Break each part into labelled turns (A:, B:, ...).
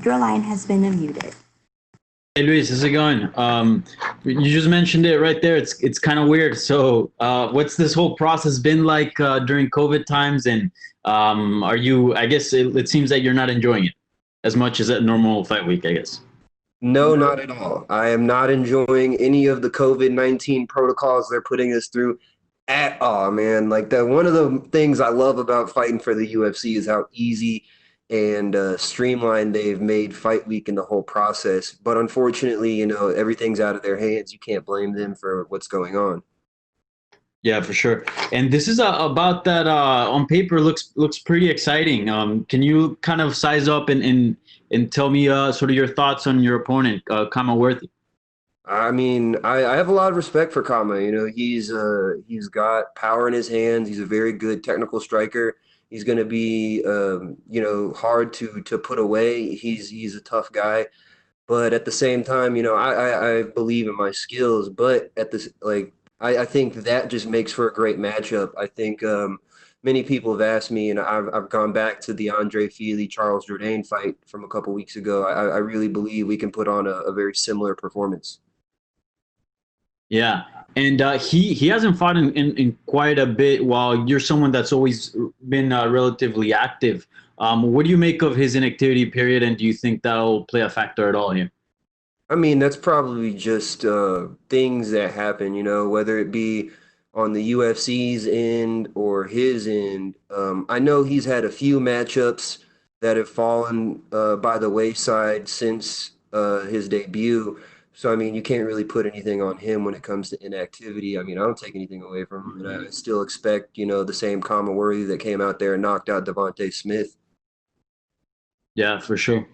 A: Your line has been unmuted.
B: Hey Luis, how's it going? You just mentioned it right there. It's kind of weird. So, what's this whole process been like during COVID times? And are you? I guess it seems that you're not enjoying it as much as a normal fight week. I guess.
C: No, not at all. I am not enjoying any of the COVID-19 protocols they're putting us through at all, man. Like that, one of the things I love about fighting for the UFC is how easy and streamlined they've made fight week and the whole process. But unfortunately, everything's out of their hands. You can't blame them for what's going on.
B: Yeah, for sure. And this is about that on paper looks pretty exciting. Can you kind of size up and tell me sort of your thoughts on your opponent, Khama Worthy?
C: I mean, I have a lot of respect for Kama. He's got power in his hands. He's a very good technical striker. He's going to be hard to put away. He's a tough guy, but at the same time, I believe in my skills. But at this, like, I think that just makes for a great matchup. I think many people have asked me, and I've gone back to the Andre Feely Charles Jourdain fight from a couple weeks ago. I really believe we can put on a very similar performance.
B: Yeah, and he hasn't fought in quite a bit. While you're someone that's always been relatively active, what do you make of his inactivity period, and do you think that'll play a factor at all here?
C: I mean, that's probably just things that happen, whether it be on the UFC's end or his end. I know he's had a few matchups that have fallen by the wayside since his debut. So, I mean, you can't really put anything on him when it comes to inactivity. I mean, I don't take anything away from him, and I still expect, the same Khama Worthy that came out there and knocked out Devontae Smith.
B: Yeah, for sure.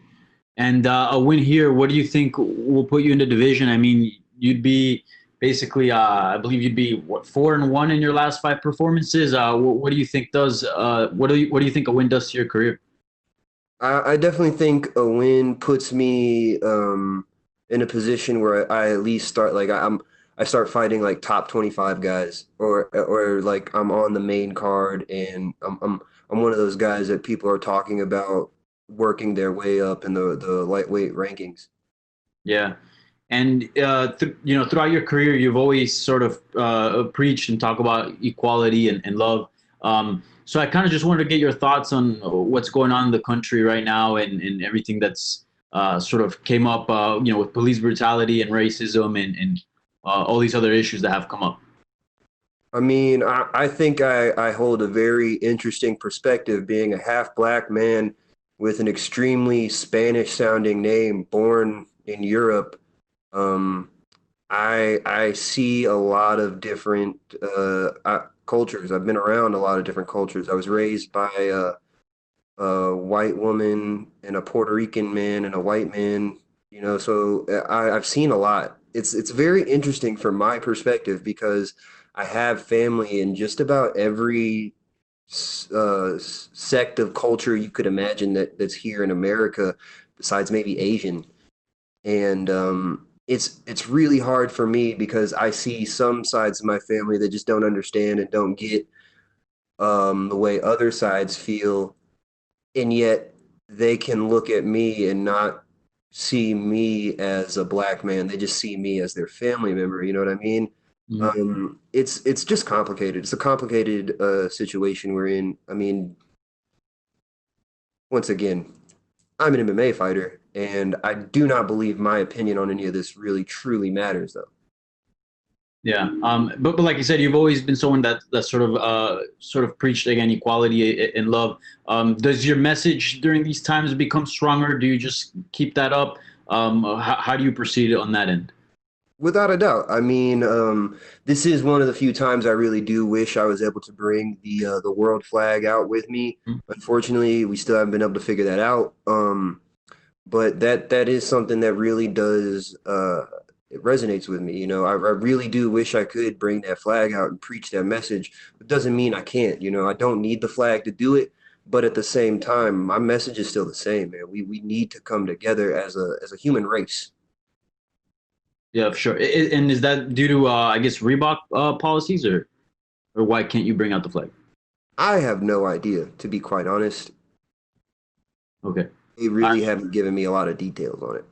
B: And a win here, what do you think will put you in the division? I mean, you'd be basically, I believe you'd be what 4-1 in your last five performances. What do you think does? What do you think a win does to your career?
C: I definitely think a win puts me in a position where I at least start like I start fighting like top 25 guys or like I'm on the main card and I'm one of those guys that people are talking about working their way up in the lightweight rankings.
B: Yeah, and throughout your career, you've always sort of preached and talk about equality and love. So I kind of just wanted to get your thoughts on what's going on in the country right now and everything that's sort of came up, with police brutality and racism and all these other issues that have come up.
C: I mean, I think I hold a very interesting perspective being a half black man with an extremely Spanish sounding name born in Europe. Um, I see a lot of different cultures. I've been around a lot of different cultures. I was raised by a white woman and a Puerto Rican man and a white man, so I've seen a lot. It's very interesting from my perspective because I have family in just about every sect of culture you could imagine that's here in America, besides maybe Asian. And it's really hard for me because I see some sides of my family that just don't understand and don't get the way other sides feel, and yet they can look at me and not see me as a black man. They just see me as their family member. You know what I mean?
B: Mhm.
C: It's just complicated. It's a complicated situation we're in. I mean, once again, I'm an MMA fighter, and I do not believe my opinion on any of this really truly matters, though.
B: Yeah, but like you said, you've always been someone that sort of preached again equality and love. Does your message during these times become stronger? Do you just keep that up? How do you proceed on that end?
C: Without a doubt. I mean, this is one of the few times I really do wish I was able to bring the world flag out with me. Unfortunately, we still haven't been able to figure that out. But that is something that really does it resonates with me. I really do wish I could bring that flag out and preach that message. It doesn't mean I can't. I don't need the flag to do it. But at the same time, my message is still the same, man. We need to come together as a human race.
B: Yeah, for sure. And is that due to I guess Reebok policies or why can't you bring out the flag?
C: I have no idea, to be quite honest.
B: Okay.
C: They really haven't given me a lot of details on it.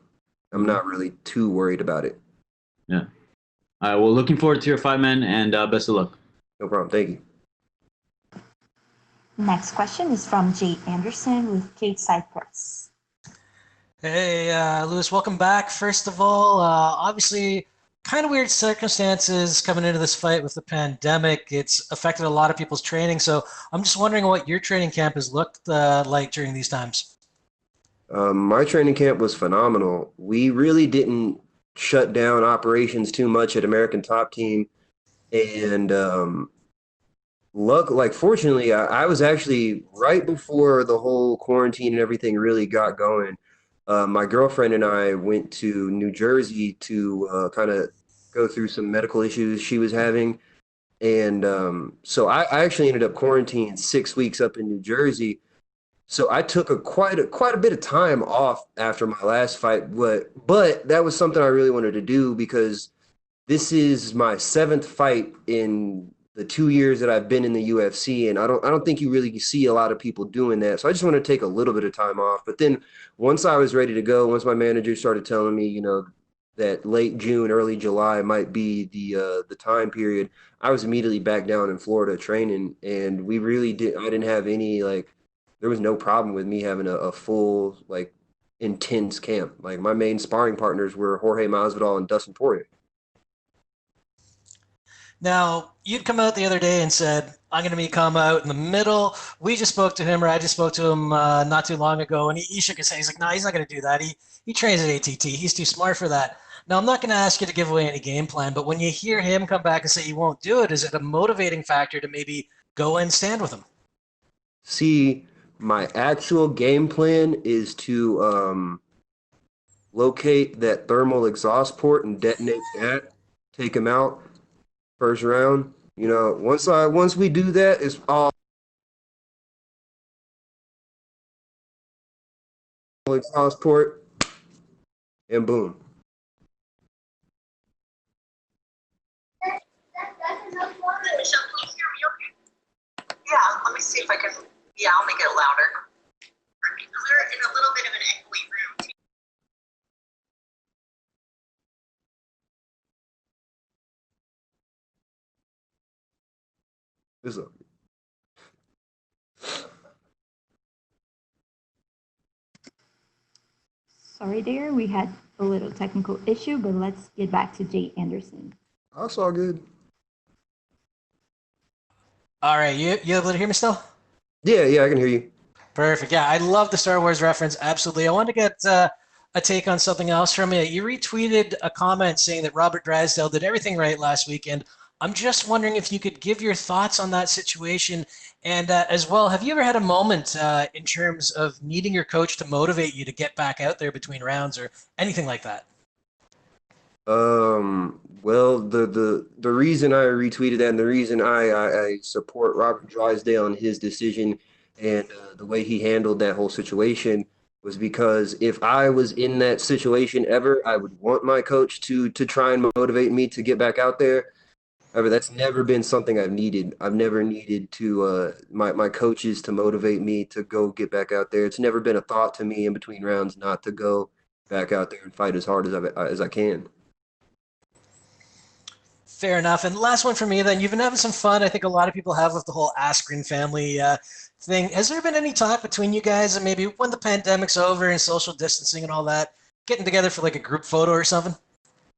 C: I'm
B: Mhm.
C: not really too worried about it.
B: Yeah. All right. Well, looking forward to your fight, man, and best of luck.
C: No problem. Thank you.
A: Next question is from Jay Anderson with Cape Cypress.
D: Hey, Lewis, welcome back. First of all, obviously, kind of weird circumstances coming into this fight with the pandemic. It's affected a lot of people's training. So I'm just wondering what your training camp has looked like during these times.
C: My training camp was phenomenal. We really didn't shut down operations too much at American Top Team, and fortunately, I was actually right before the whole quarantine and everything really got going. My girlfriend and I went to New Jersey to kind of go through some medical issues she was having. And so I actually ended up quarantined 6 weeks up in New Jersey. So I took quite a bit of time off after my last fight, but that was something I really wanted to do because this is my seventh fight in the 2 years that I've been in the UFC, and I don't think you really see a lot of people doing that. So I just want to take a little bit of time off. But then once I was ready to go, once my manager started telling me, that late June, early July might be the time period, I was immediately back down in Florida training, and we really did. I didn't have any there was no problem with me having a full intense camp. Like my main sparring partners were Jorge Masvidal and Dustin Poirier.
D: Now, you'd come out the other day and said, I'm going to meet Khama out in the middle. We just spoke to him, or I just spoke to him not too long ago, and he shook his head. He's like, no, he's not going to do that. He trains at ATT. He's too smart for that. Now, I'm not going to ask you to give away any game plan, but when you hear him come back and say he won't do it, is it a motivating factor to maybe go and stand with him?
C: See, my actual game plan is to locate that thermal exhaust port and detonate that, take him out first round. Once we do that, it's all exhaust port and boom.
E: Michelle, can you hear me okay? Yeah, let me see if I can. Yeah, I'll make it louder. We're in a little bit of an echoey room.
C: What's up?
A: Sorry there, we had a little technical issue, but let's get back to Jay Anderson.
C: That's all good.
D: All right, you able to hear me still?
C: Yeah, I can hear you.
D: Perfect. Yeah, I love the Star Wars reference. Absolutely. I want to get a take on something else from you. You retweeted a comment saying that Robert Drysdale did everything right last weekend. I'm just wondering if you could give your thoughts on that situation. And as well, have you ever had a moment in terms of needing your coach to motivate you to get back out there between rounds or anything like that?
C: Well, the reason I retweeted that and the reason I support Robert Drysdale and his decision and the way he handled that whole situation was because if I was in that situation ever, I would want my coach to try and motivate me to get back out there. However, that's never been something I've needed. I've never needed to my coaches to motivate me to go get back out there. It's never been a thought to me in between rounds not to go back out there and fight as hard as I can.
D: Fair enough. And last one for me then. You've been having some fun. I think a lot of people have with the whole Asprin family thing. Has there been any talk between you guys and maybe when the pandemic's over and social distancing and all that, getting together for like a group photo or something?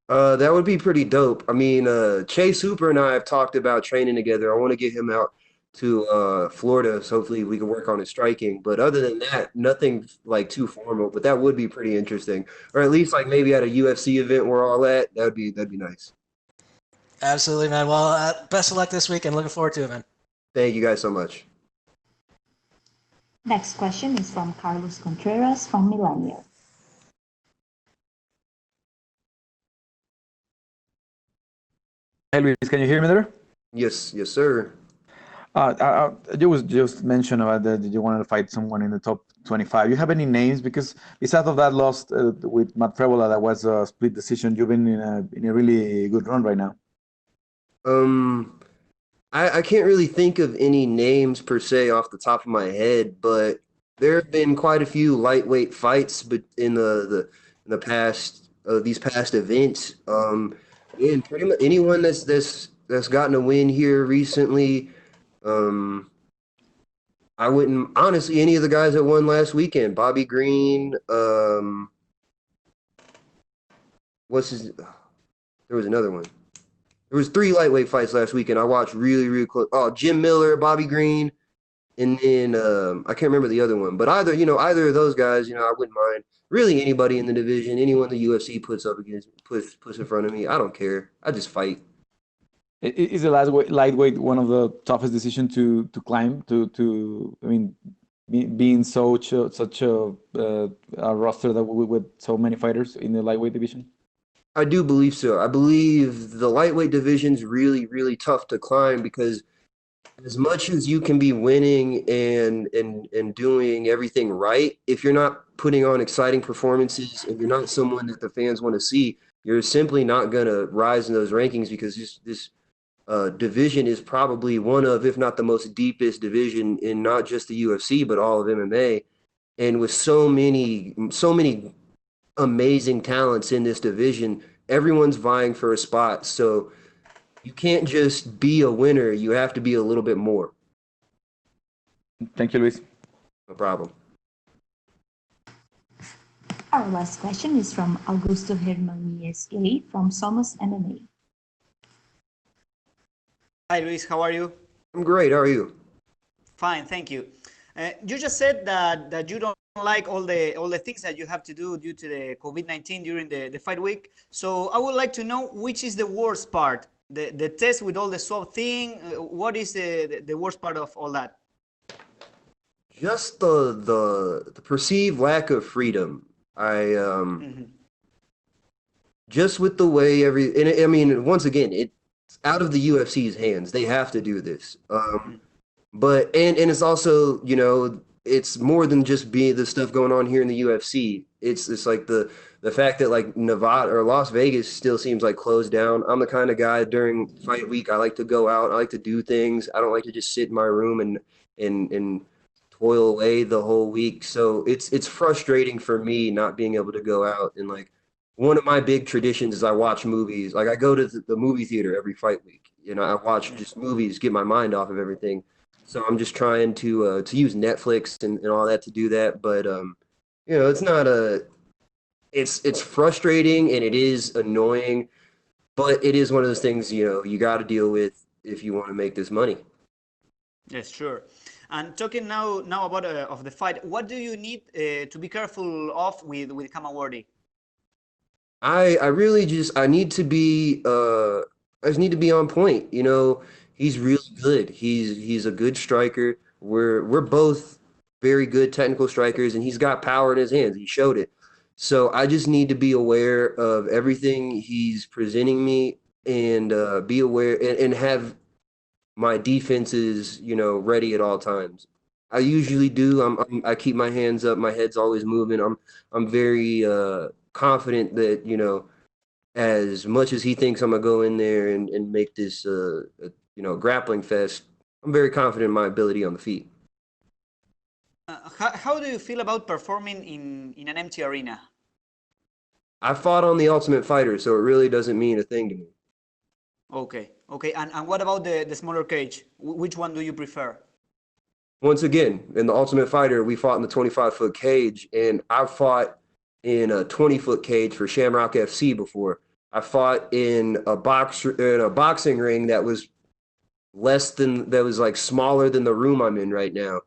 C: That would be pretty dope. I mean, Chase Hooper and I have talked about training together. I want to get him out to Florida, so hopefully we can work on his striking. But other than that, nothing like too formal. But that would be pretty interesting, or at least like maybe at a UFC event we're all at. That'd be nice.
D: Absolutely, man. Well, best of luck this week and looking forward to it, man.
C: Thank you guys so much.
A: Next question is from Carlos Contreras from Millennial.
F: Hey Luis, can you hear me there?
C: Yes, sir.
F: You was just mentioned about that you wanted to fight someone in the top 25. You have any names? Because besides of that loss with Matt Frevola, that was a split decision. You've been in a really good run right now.
C: I can't really think of any names per se off the top of my head, but there have been quite a few lightweight fights, but in the past these past events, and pretty much anyone that's gotten a win here recently. I wouldn't honestly any of the guys that won last weekend. Bobby Green, what's his? There was another one. There was 3 lightweight fights last weekend. I watched really close. Oh, Jim Miller, Bobby Green, and then I can't remember the other one. But either of those guys, I wouldn't mind. Really, anybody in the division, anyone the UFC puts in front of me, I don't care. I just fight.
F: Is the lightweight one of the toughest decisions to climb? I mean, being such a roster that with so many fighters in the lightweight division.
C: I do believe so. I believe the lightweight division's really tough to climb because as much as you can be winning and doing everything right, if you're not putting on exciting performances and you're not someone that the fans want to see, you're simply not going to rise in those rankings because this division is probably one of, if not the most deepest division in not just the UFC, but all of MMA. And with so many amazing talents in this division, everyone's vying for a spot. So you can't just be a winner. You have to be a little bit more.
F: Thank you, Luis.
C: No problem.
A: Our last question is from Augusto Hermanies Gay from Somos MMA.
G: Hi, Luis. How are you?
C: I'm great. How are you?
G: Fine, thank you. You just said that you don't like all the things that you have to do due to the COVID-19 during the fight week. So I would like to know which is the worst part. The test with all the swab thing. What is the worst part of all that?
C: Just the perceived lack of freedom. Just with the way I mean, once again, it's out of the UFC's hands. They have to do this. But and it's also, it's more than just being the stuff going on here in the UFC. It's like the fact that like Nevada or Las Vegas still seems like closed down. I'm the kind of guy during fight week, I like to go out. I like to do things. I don't like to just sit in my room and toil away the whole week. So it's frustrating for me not being able to go out. And like one of my big traditions is I watch movies. Like I go to the movie theater every fight week. I watch just movies, get my mind off of everything. So I'm just trying to use Netflix and all that to do that. But it's not it's frustrating and it is annoying, but it is one of those things, you got to deal with if you want to make this money.
G: Yes, sure. And talking now about of the fight, what do you need to be careful of with Khama Worthy?
C: I really I need to be I just need to be on point. He's really good. He's a good striker. We're both very good technical strikers, and he's got power in his hands. He showed it. So I just need to be aware of everything he's presenting me and be aware and have my defenses, ready at all times. I usually do. I keep my hands up. My head's always moving. I'm very confident that, as much as he thinks I'm gonna go in there and make this grappling fest, I'm very confident in my ability on the feet.
G: How do you feel about performing in an empty arena?
C: I fought on the Ultimate Fighter, so it really doesn't mean a thing to me.
G: Okay. And what about the smaller cage? Which one do you prefer?
C: Once again, in the Ultimate Fighter, we fought in the 25-foot cage, and I fought in a 20-foot cage for Shamrock FC before. I fought in a boxing ring that was like smaller than the room I'm in right now.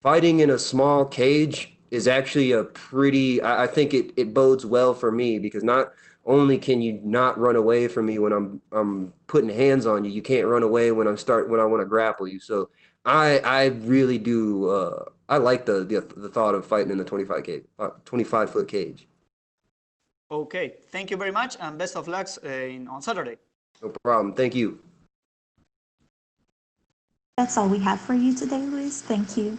C: Fighting in a small cage is actually I think it bodes well for me because not only can you not run away from me when I'm putting hands on you, you can't run away when I want to grapple you. So I really do I like the thought of fighting in the 25-foot cage.
G: Okay, thank you very much, and best of luck on Saturday.
C: No problem. Thank you.
A: That's all we have for you today, Luis. Thank you.